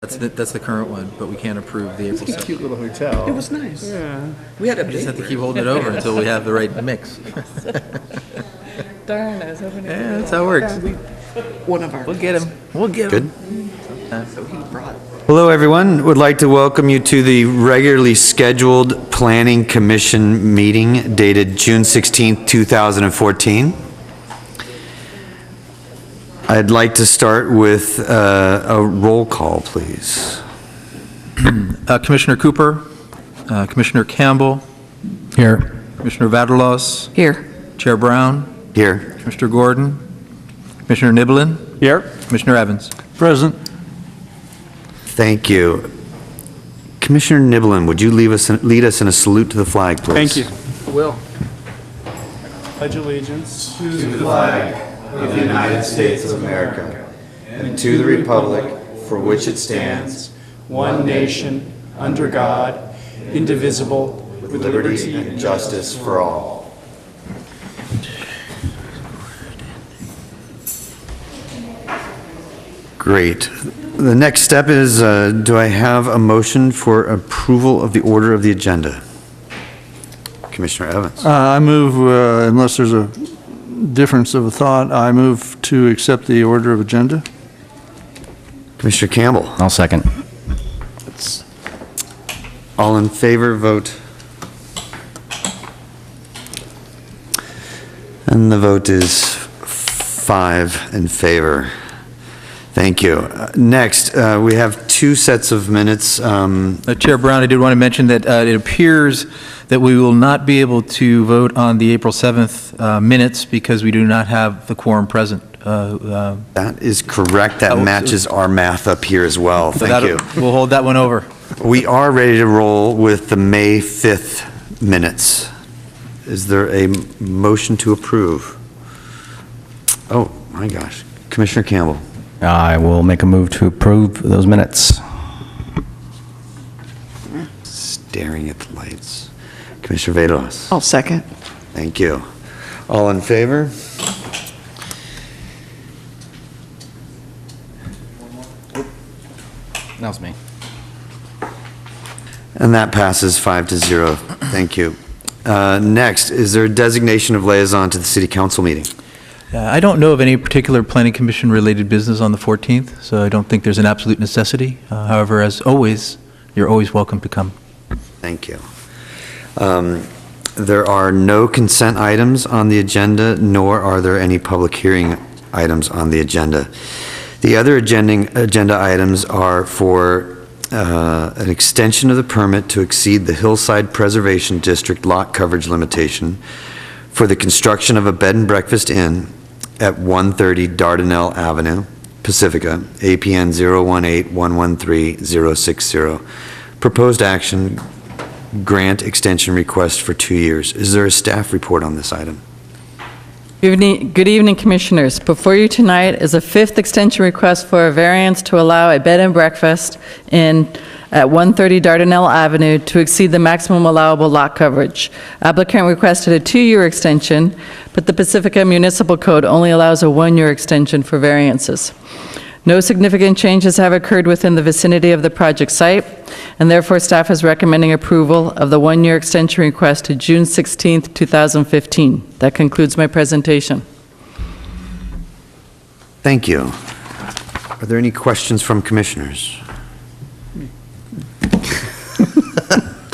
That's the current one, but we can't approve the April 2nd. Cute little hotel. It was nice. Yeah. We had a We just have to bakery. keep holding it over until we have the right mix. Darn, I was hoping to Yeah, that's how it works. One of our. We'll get him. We'll get him. So he brought. Hello, everyone. Would like to welcome you to the regularly scheduled Planning Commission meeting dated June 16th, 2014. I'd like to start with a roll call, please. Commissioner Cooper, Commissioner Campbell. Here. Commissioner Vaterlos, Here. Chair Brown, Here. Commissioner Gordon, Commissioner Niblin, Here. Commissioner Evans. Present. Thank you. Commissioner Niblin, would you lead us in a salute to the flag, please? Thank you. I will. Pledge allegiance To the flag of the United States of America and to the republic for which it stands, one nation, under God, indivisible, with liberty and justice for all. Great. The next step is, do I have a motion for approval of the order of the agenda? Commissioner Evans. I move, unless there's a difference of thought, I move to accept the order of agenda. Commissioner Campbell. I'll second. All in favor, vote. And the vote is 5 in favor. Thank you. Next, we have two sets of minutes. Chair Brown, I did want to mention that it appears that we will not be able to vote on the April 7th minutes because we do not have the quorum present. That is correct. That matches our math up here as well. Thank you. We'll hold that one over. We are ready to roll with the May 5th minutes. Is there a motion to approve? Oh, my gosh. Commissioner Campbell. I will make a move to approve those minutes. Staring at the lights. Commissioner Vados. I'll second. Thank you. All in favor? That was me. And that passes 5-0. Thank you. Next, is there a designation of liaison to the city council meeting? I don't know of any particular planning commission related business on the 14th, so I don't think there's an absolute necessity. However, as always, you're always welcome to come. Thank you. There are no consent items on the agenda, nor are there any public hearing items on the agenda. The other agenda items are for an extension of the permit to exceed the Hillside Preservation District lot coverage limitation for the construction of a bed and breakfast inn at 130 Dardanelle Avenue, Pacifica, APN 018-113-060. Proposed action, grant extension request for 2 years. Is there a staff report on this item? Good evening, Commissioners. Before you tonight is a fifth extension request for a variance to allow a bed and breakfast at 130 Dardanelle Avenue to exceed the maximum allowable lot coverage. Applicant requested a 2-year extension, but the Pacifica Municipal Code only allows a 1-year extension for variances. No significant changes have occurred within the vicinity of the project site, and therefore staff is recommending approval of the 1-year extension request to June 16th, 2015. That concludes my presentation. Thank you. Are there any questions from commissioners?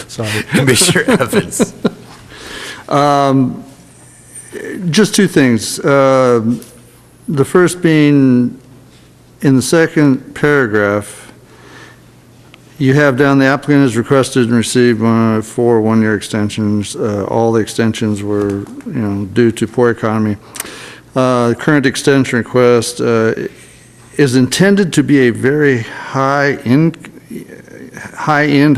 Sorry. Commissioner Evans. Just two things. The first being, in the second paragraph, you have down the applicant has requested and received 4 1-year extensions. All the extensions were, due to poor economy. The current extension request is intended to be a very high-end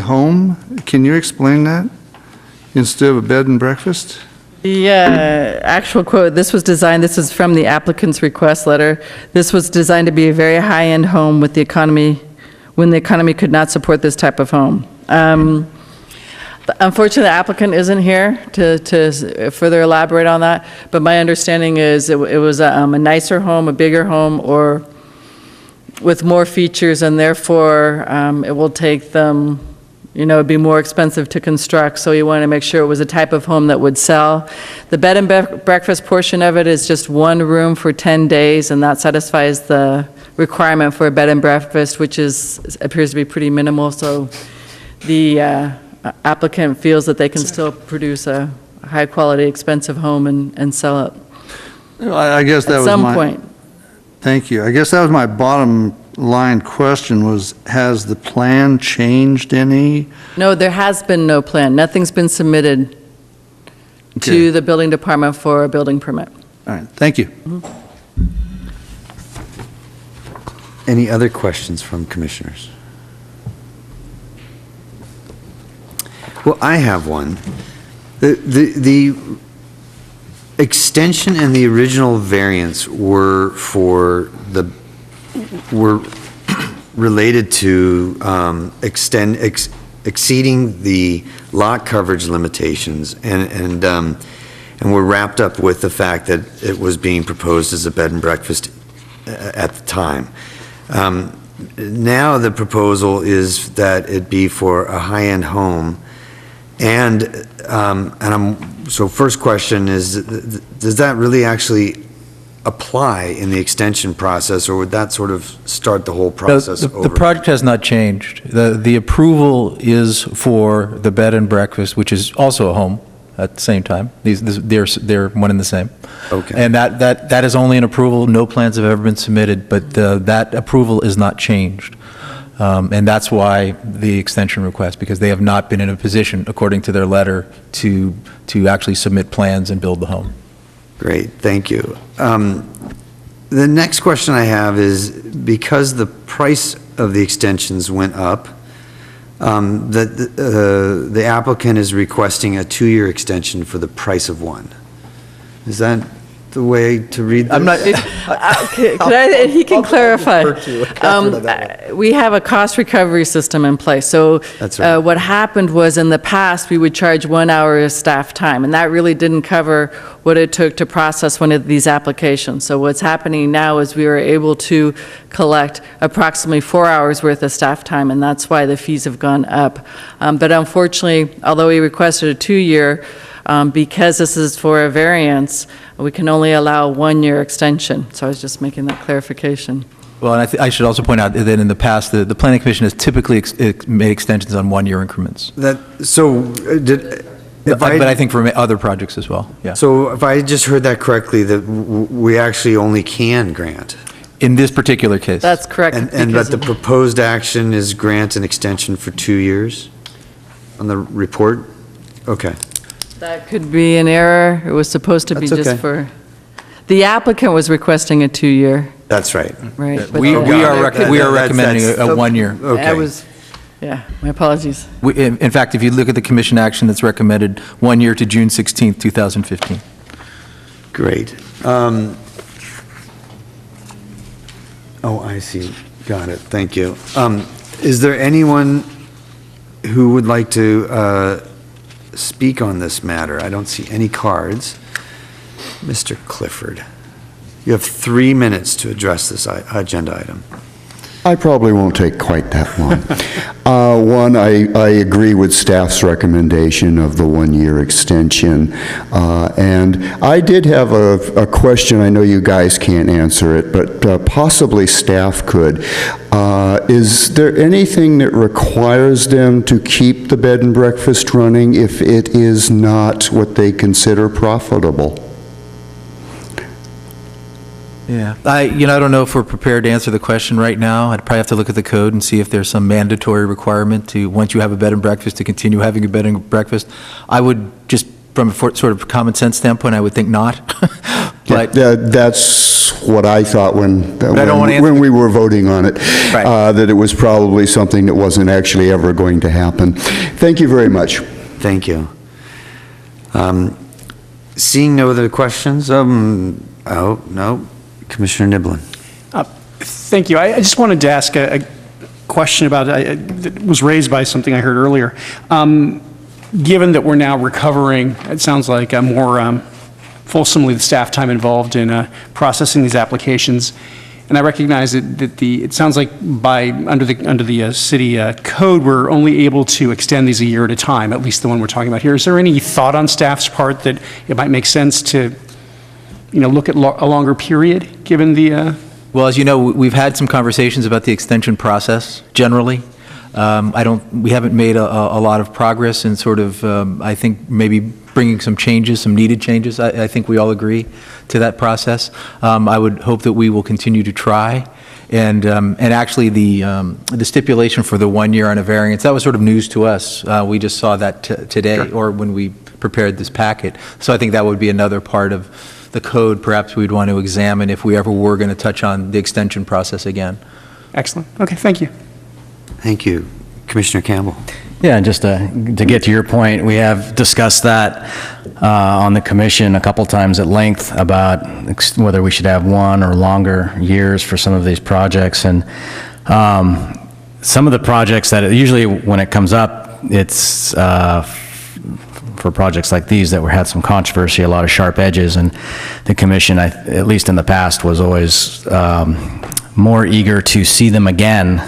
home. Can you explain that instead of a bed and breakfast? The actual quote, this is from the applicant's request letter. This was designed to be a very high-end home when the economy could not support this type of home. Unfortunately, the applicant isn't here to further elaborate on that, but my understanding is it was a nicer home, a bigger home, or with more features, and therefore, it will take them, it'd be more expensive to construct, so you want to make sure it was a type of home that would sell. The bed and breakfast portion of it is just one room for 10 days, and that satisfies the requirement for a bed and breakfast, which appears to be pretty minimal, so the applicant feels that they can still produce a high-quality, expensive home and sell it I guess that at was some my... point. Thank you. I guess that was my bottom line question was, has the plan changed any? No, there has been no plan. Nothing's been submitted Okay. to the building department for a building permit. All right, thank you. Any other questions from commissioners? Well, I have one. The extension and the original variance were related to exceeding the lot coverage limitations, and were wrapped up with the fact that it was being proposed as a bed and breakfast at the time. Now the proposal is that it be for a high-end home, so first question is, does that really actually apply in the extension process, or would that sort of start the whole process over? The project has not changed. The approval is for the bed and breakfast, which is also a home at the same time. They're one and the same. Okay. And that is only an approval. No plans have ever been submitted, but that approval is not changed. And that's why the extension request, because they have not been in a position, according to their letter, to actually submit plans and build the home. Great, thank you. The next question I have is, because the price of the extensions went up, the applicant is requesting a 2-year extension for the price of one. Is that the way to read this? I'm not. He can clarify. We have a cost recovery system in place. So That's right. what happened was, in the past, we would charge 1 hour of staff time, and that really didn't cover what it took to process one of these applications. So what's happening now is we are able to collect approximately 4 hours worth of staff time, and that's why the fees have gone up. But unfortunately, although we requested a 2-year, because this is for a variance, we can only allow a 1-year extension. So I was just making that clarification. Well, and I should also point out that in the past, the Planning Commission has typically made extensions on 1-year increments. But I think for other projects as well, yeah. So if I just heard that correctly, that we actually only can grant? In this particular case. That's correct. And because but the proposed action is grant an extension for 2 years on the report? Okay. that could be an error. It was supposed to be That's just okay. for, the applicant was requesting a 2-year, That's right. right? but We there are could- recommending a 1-year. Okay. I was, yeah, my apologies. In fact, if you look at the commission action, it's recommended 1 year to June 16th, 2015. Great. Oh, I see. Got it. Thank you. Is there anyone who would like to speak on this matter? I don't see any cards. Mr. Clifford, you have 3 minutes to address this agenda item. I probably won't take quite that long. One, I agree with staff's recommendation of the 1-year extension. And I did have a question. I know you guys can't answer it, but possibly staff could. Is there anything that requires them to keep the bed and breakfast running if it is not what they consider profitable? Yeah. I don't know if we're prepared to answer the question right now. I'd probably have to look at the code and see if there's some mandatory requirement to, once you have a bed and breakfast, to continue having a bed and breakfast. I would just, from a sort of common sense standpoint, I would think not. But That's what I thought when we were voting on it, Right. that it was probably something that wasn't actually ever going to happen. Thank you very much. Thank you. Seeing no other questions, oh, no. Commissioner Niblin. Thank you. I just wanted to ask a question about, that was raised by something I heard earlier. Given that we're now recovering, it sounds like more fulsomely the staff time involved in processing these applications, And I recognize that it sounds like under the city code, we're only able to extend these a year at a time, at least the one we're talking about here. Is there any thought on staff's part that it might make sense to, look at a longer period, given the... Well, as you know, we've had some conversations about the extension process generally. We haven't made a lot of progress in sort of, I think, maybe bringing some changes, some needed changes. I think we all agree to that process. I would hope that we will continue to try. And actually, the stipulation for the 1 year on a variance, that was sort of news to us. We just saw that today, Sure. or when we prepared this packet. So I think that would be another part of the code perhaps we'd want to examine if we ever were going to touch on the extension process again. Excellent. Okay, thank you. Thank you. Commissioner Campbell. Yeah, and just to get to your point, we have discussed that on the commission a couple times at length about whether we should have 1 or longer years for some of these projects. And some of the projects that usually when it comes up, it's for projects like these that had some controversy, a lot of sharp edges, and the commission, at least in the past, was always more eager to see them again.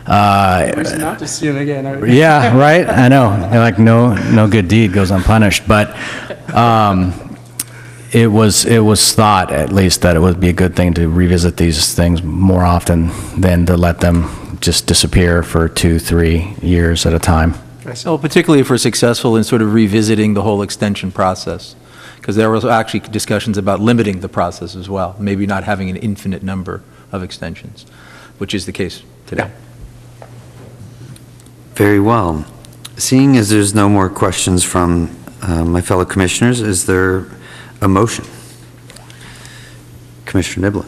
Not to see it again. Yeah, right. I know. Like no good deed goes unpunished. But it was thought, at least, that it would be a good thing to revisit these things more often than to let them just disappear for 2-3 years at a time. Well, particularly if we're successful in sort of revisiting the whole extension process, because there was actually discussions about limiting the process as well, maybe not having an infinite number of extensions, which is the case today. Very well. Seeing as there's no more questions from my fellow commissioners, is there a motion? Commissioner Niblin.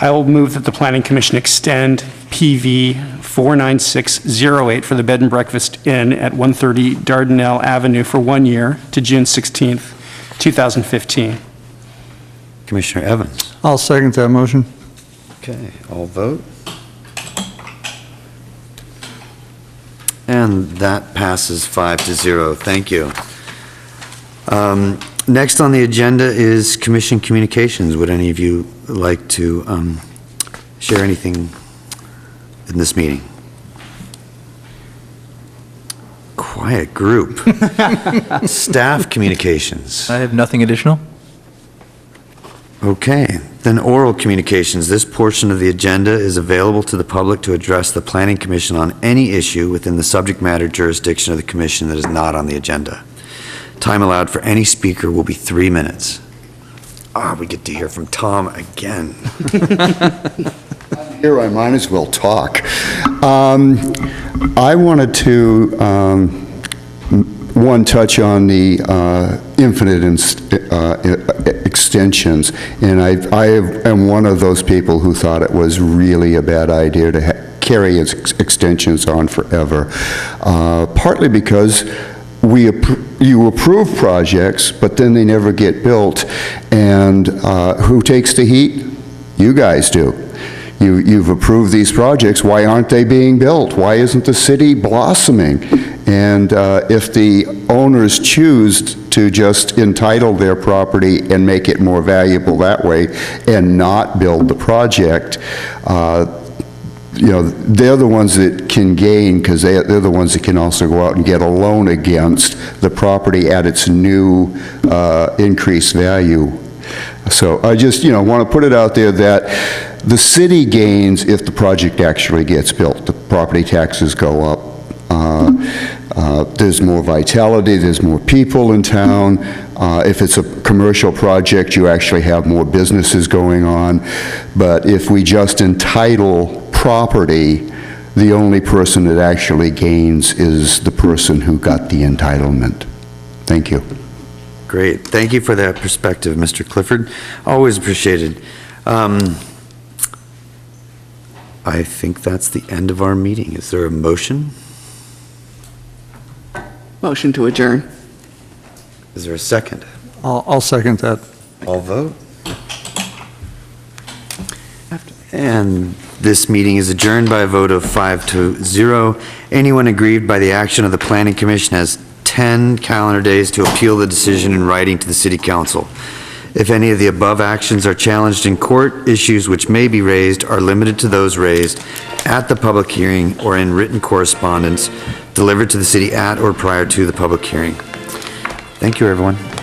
I'll move that the Planning Commission extend PV 49608 for the Bed and Breakfast Inn at 130 Dardanelle Avenue for 1 year to June 16th, 2015. Commissioner Evans. I'll second that motion. Okay, all vote. And that passes 5-0. Thank you. Next on the agenda is commission communications. Would any of you like to share anything in this meeting? Quiet group. Staff communications. I have nothing additional. Okay, then oral communications. This portion of the agenda is available to the public to address the Planning Commission on any issue within the subject matter jurisdiction of the commission that is not on the agenda. Time allowed for any speaker will be 3 minutes. We get to hear from Tom again. Here, I might as well talk. I wanted to, touch on the infinite extensions, and I am one of those people who thought it was really a bad idea to carry extensions on forever, partly because you approve projects, but then they never get built, and who takes the heat? You guys do. You've approved these projects. Why aren't they being built? Why isn't the city blossoming? And if the owners choose to just entitle their property and make it more valuable that way and not build the project, they're the ones that can gain, because they're the ones that can also go out and get a loan against the property at its new increased value. So I just, want to put it out there that the city gains if the project actually gets built. The property taxes go up. There's more vitality, there's more people in town. If it's a commercial project, you actually have more businesses going on. But if we just entitle property, the only person that actually gains is the person who got the entitlement. Thank you. Great. Thank you for that perspective, Mr. Clifford. Always appreciated. I think that's the end of our meeting. Is there a motion? Motion to adjourn. Is there a second? I'll second that. All vote. And this meeting is adjourned by a vote of 5-0. Anyone aggrieved by the action of the Planning Commission has 10 calendar days to appeal the decision in writing to the City Council. If any of the above actions are challenged in court, issues which may be raised are limited to those raised at the public hearing or in written correspondence delivered to the city at or prior to the public hearing. Thank you, everyone.